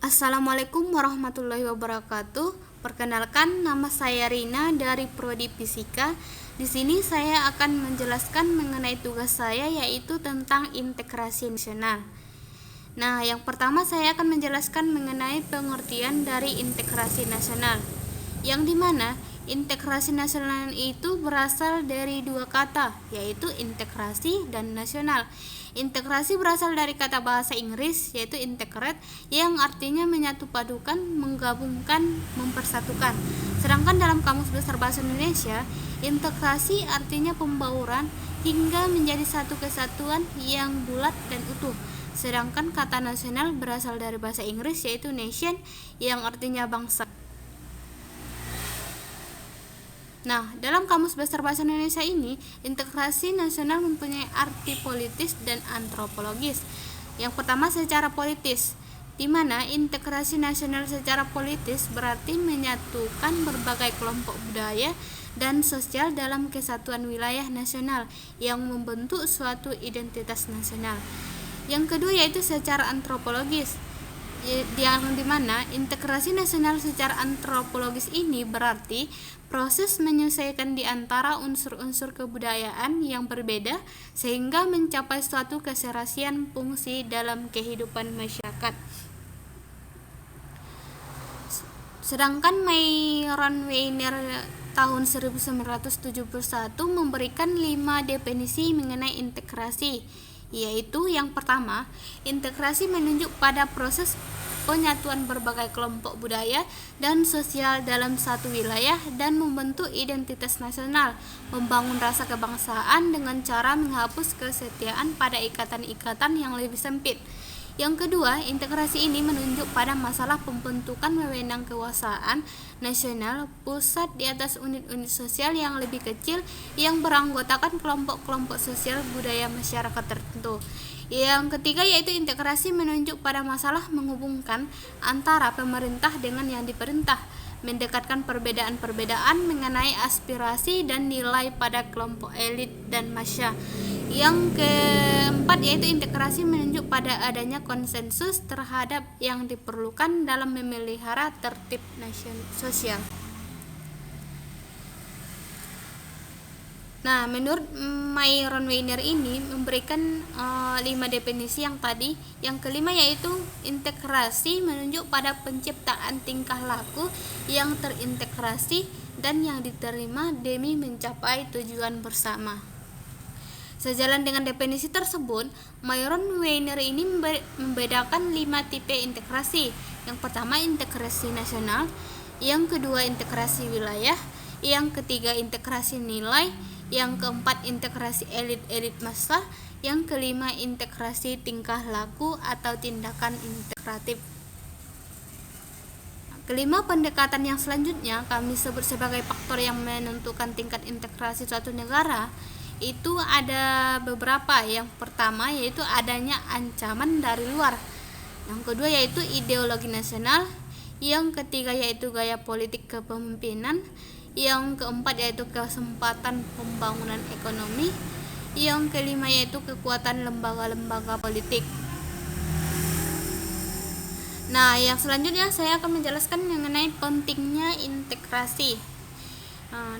Assalamualaikum warahmatullahi wabarakatuh. Perkenalkan, nama saya Rina dari Prodi Fisika. Di sini saya akan menjelaskan mengenai tugas saya, yaitu tentang integrasi nasional. Nah, yang pertama saya akan menjelaskan mengenai pengertian dari integrasi nasional, yang dimana integrasi nasional itu berasal dari dua kata, yaitu integrasi dan nasional. Integrasi berasal dari kata bahasa Inggris, yaitu integrate, yang artinya menyatu padukan, menggabungkan, mempersatukan. Sedangkan dalam Kamus Besar Bahasa Indonesia, integrasi artinya pembauran hingga menjadi satu kesatuan yang bulat dan utuh. Sedangkan kata nasional berasal dari bahasa Inggris, yaitu nation, yang artinya bangsa. Nah, dalam Kamus Besar Bahasa Indonesia ini, integrasi nasional mempunyai arti politis dan antropologis. Yang pertama, secara politis, di mana integrasi nasional secara politis berarti menyatukan berbagai kelompok budaya dan sosial dalam kesatuan wilayah nasional yang membentuk suatu identitas nasional. Yang kedua yaitu secara antropologis, yang dimana integrasi nasional secara antropologis ini berarti proses menyesuaikan di antara unsur-unsur kebudayaan yang berbeda sehingga mencapai suatu keserasian fungsi dalam kehidupan masyarakat. Sedangkan Myron Weiner tahun 1971 memberikan 5 definisi mengenai integrasi, yaitu yang pertama, integrasi menunjuk pada proses penyatuan berbagai kelompok budaya dan sosial dalam satu wilayah dan membentuk identitas nasional, membangun rasa kebangsaan dengan cara menghapus kesetiaan pada ikatan-ikatan yang lebih sempit. Yang kedua, integrasi ini menunjuk pada masalah pembentukan wewenang kekuasaan nasional pusat di atas unit-unit sosial yang lebih kecil yang beranggotakan kelompok-kelompok sosial budaya masyarakat tertentu. Yang ketiga yaitu integrasi menunjuk pada masalah menghubungkan antara pemerintah dengan yang diperintah, mendekatkan perbedaan-perbedaan mengenai aspirasi dan nilai pada kelompok elit dan massa. Yang keempat yaitu integrasi menunjuk pada adanya konsensus terhadap yang diperlukan dalam memelihara tertib sosial. Nah, menurut Myron Weiner ini memberikan 5 definisi yang tadi. Yang kelima yaitu integrasi menunjuk pada penciptaan tingkah laku yang terintegrasi dan yang diterima demi mencapai tujuan bersama. Sejalan dengan definisi tersebut, Myron Weiner ini membedakan 5 tipe integrasi. Yang pertama integrasi nasional, yang kedua integrasi wilayah, yang ketiga integrasi nilai, yang keempat integrasi elit-elit massa, yang kelima integrasi tingkah laku atau tindakan integratif. Kelima pendekatan yang selanjutnya kami sebut sebagai faktor yang menentukan tingkat integrasi suatu negara. Itu ada beberapa. Yang pertama yaitu adanya ancaman dari luar, yang kedua yaitu ideologi nasional, yang ketiga yaitu gaya politik kepemimpinan, yang keempat yaitu kesempatan pembangunan ekonomi, yang kelima yaitu kekuatan lembaga-lembaga politik. Nah, yang selanjutnya saya akan menjelaskan mengenai pentingnya integrasi.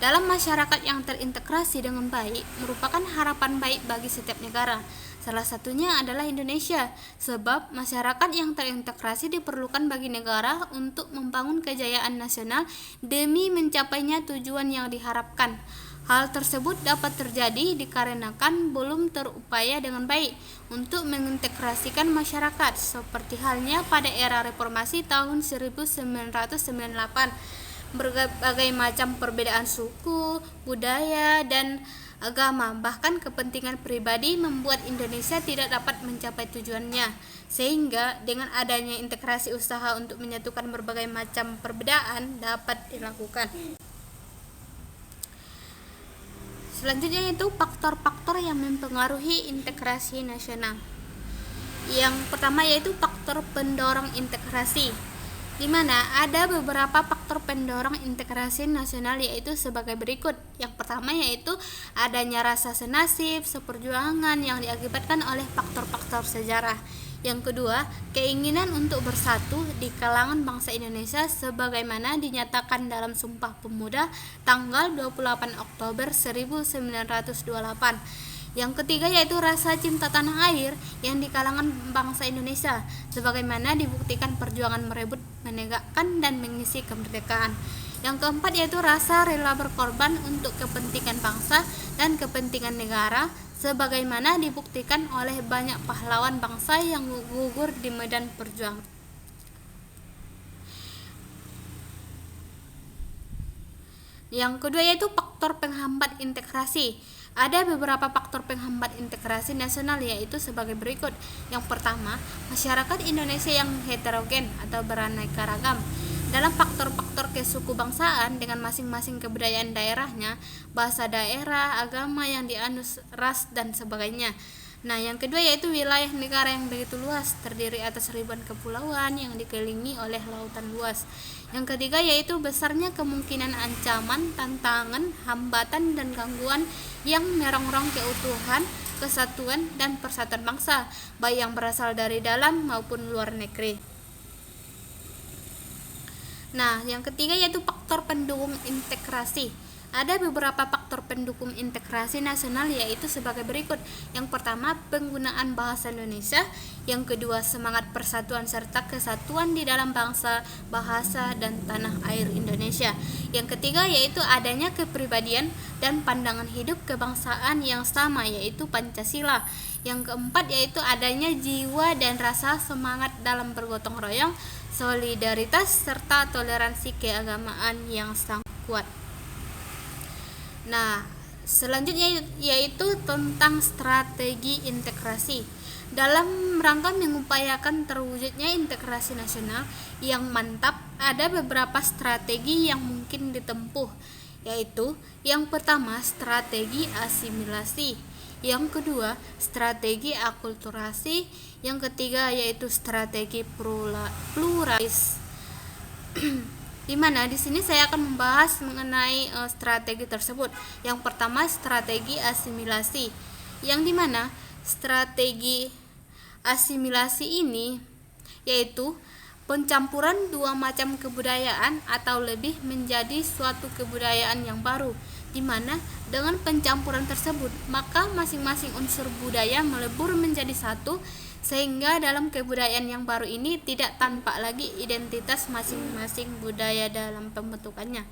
Dalam masyarakat yang terintegrasi dengan baik merupakan harapan baik bagi setiap negara. Salah satunya adalah Indonesia, sebab masyarakat yang terintegrasi diperlukan bagi negara untuk membangun kejayaan nasional demi mencapainya tujuan yang diharapkan. Hal tersebut dapat terjadi dikarenakan belum terupaya dengan baik untuk mengintegrasikan masyarakat, seperti halnya pada era reformasi tahun 1998. Berbagai macam perbedaan suku, budaya, dan agama, bahkan kepentingan pribadi membuat Indonesia tidak dapat mencapai tujuannya. Sehingga dengan adanya integrasi usaha untuk menyatukan berbagai macam perbedaan dapat dilakukan. Selanjutnya itu faktor-faktor yang mempengaruhi integrasi nasional. Yang pertama yaitu faktor pendorong integrasi, di mana ada beberapa faktor pendorong integrasi nasional yaitu sebagai berikut. Yang pertama yaitu adanya rasa senasib, seperjuangan yang diakibatkan oleh faktor-faktor sejarah. Yang kedua, keinginan untuk bersatu di kalangan bangsa Indonesia sebagaimana dinyatakan dalam Sumpah Pemuda tanggal 28 Oktober 1928. Yang ketiga yaitu rasa cinta tanah air yang di kalangan bangsa Indonesia sebagaimana dibuktikan perjuangan merebut, menegakkan dan mengisi kemerdekaan. Yang keempat yaitu rasa rela berkorban untuk kepentingan bangsa dan kepentingan negara sebagaimana dibuktikan oleh banyak pahlawan bangsa yang gugur di medan perjuangan. Yang kedua yaitu faktor penghambat integrasi. Ada beberapa faktor penghambat integrasi nasional yaitu sebagai berikut. Yang pertama, masyarakat Indonesia yang heterogen atau beraneka ragam. Dalam faktor-faktor kesukubangsaan dengan masing-masing kebudayaan daerahnya, bahasa daerah, agama yang dianut, ras dan sebagainya. Nah, yang kedua yaitu wilayah negara yang begitu luas, terdiri atas ribuan kepulauan yang dikelilingi oleh lautan luas. Yang ketiga yaitu besarnya kemungkinan ancaman, tantangan, hambatan dan gangguan yang merongrong keutuhan, kesatuan dan persatuan bangsa, baik yang berasal dari dalam maupun luar negeri. Nah, yang ketiga yaitu faktor pendukung integrasi. Ada beberapa faktor pendukung integrasi nasional yaitu sebagai berikut. Yang pertama, penggunaan bahasa Indonesia. Yang kedua, semangat persatuan serta kesatuan di dalam bangsa, bahasa, dan tanah air Indonesia. Yang ketiga yaitu adanya kepribadian dan pandangan hidup kebangsaan yang sama yaitu Pancasila. Yang keempat yaitu adanya jiwa dan rasa semangat dalam bergotong royong, solidaritas serta toleransi keagamaan yang sangat kuat. Nah, selanjutnya yaitu tentang strategi integrasi. Dalam rangka mengupayakan terwujudnya integrasi nasional yang mantap, ada beberapa strategi yang mungkin ditempuh, yaitu yang pertama strategi asimilasi, yang kedua strategi akulturasi, yang ketiga yaitu strategi pluralis. Di mana di sini saya akan membahas mengenai strategi tersebut. Yang pertama strategi asimilasi, yang dimana strategi asimilasi ini yaitu pencampuran dua macam kebudayaan atau lebih menjadi suatu kebudayaan yang baru, di mana dengan pencampuran tersebut maka masing-masing unsur budaya melebur menjadi satu sehingga dalam kebudayaan yang baru ini tidak tampak lagi identitas masing-masing budaya dalam pembentukannya.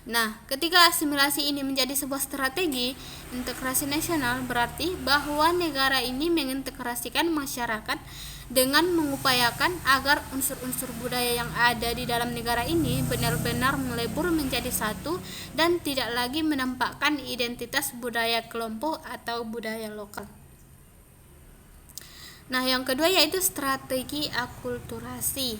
Nah, ketika asimilasi ini menjadi sebuah strategi integrasi nasional, berarti bahwa negara ini mengintegrasikan masyarakat dengan mengupayakan agar unsur-unsur budaya yang ada di dalam negara ini benar-benar melebur menjadi satu dan tidak lagi menampakkan identitas budaya kelompok atau budaya lokal. Nah, yang kedua yaitu strategi akulturasi,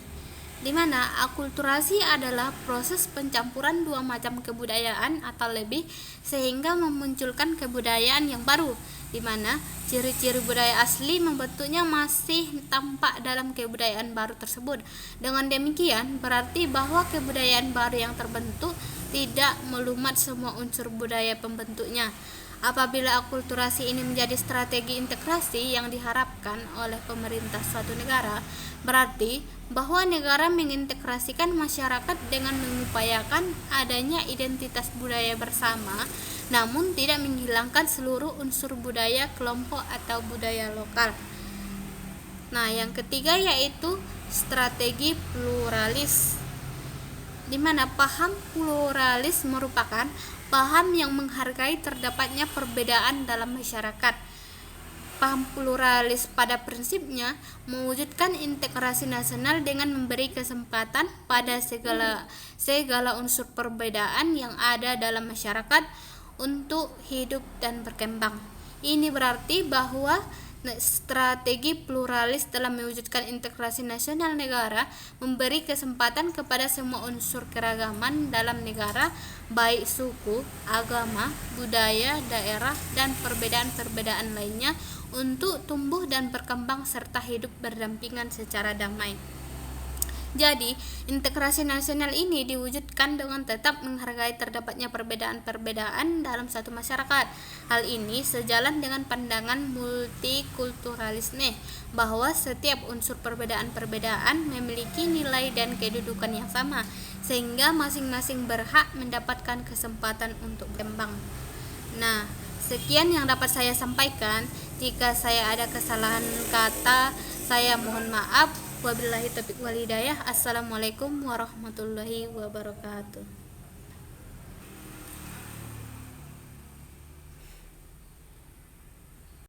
di mana akulturasi adalah proses pencampuran dua macam kebudayaan atau lebih sehingga memunculkan kebudayaan yang baru, di mana ciri-ciri budaya asli membentuknya masih tampak dalam kebudayaan baru tersebut. Dengan demikian, berarti bahwa kebudayaan baru yang terbentuk tidak melumat semua unsur budaya pembentuknya. Apabila akulturasi ini menjadi strategi integrasi yang diharapkan oleh pemerintah suatu negara, berarti bahwa negara mengintegrasikan masyarakat dengan mengupayakan adanya identitas budaya bersama, namun tidak menghilangkan seluruh unsur budaya kelompok atau budaya lokal. Nah, yang ketiga yaitu strategi pluralis, di mana paham pluralis merupakan paham yang menghargai terdapatnya perbedaan dalam masyarakat. Paham pluralis pada prinsipnya mewujudkan integrasi nasional dengan memberi kesempatan pada segala unsur perbedaan yang ada dalam masyarakat untuk hidup dan berkembang. Ini berarti bahwa strategi pluralis dalam mewujudkan integrasi nasional negara memberi kesempatan kepada semua unsur keragaman dalam negara, baik suku, agama, budaya, daerah, dan perbedaan-perbedaan lainnya untuk tumbuh dan berkembang serta hidup berdampingan secara damai. Jadi, integrasi nasional ini diwujudkan dengan tetap menghargai terdapatnya perbedaan-perbedaan dalam satu masyarakat. Hal ini sejalan dengan pandangan multikulturalisme, bahwa setiap unsur perbedaan-perbedaan memiliki nilai dan kedudukan yang sama, sehingga masing-masing berhak mendapatkan kesempatan untuk berkembang. Nah, sekian yang dapat saya sampaikan. Jika saya ada kesalahan kata, saya mohon maaf. Wabillahi taufiq wal hidayah. Assalamualaikum warahmatullahi wabarakatuh.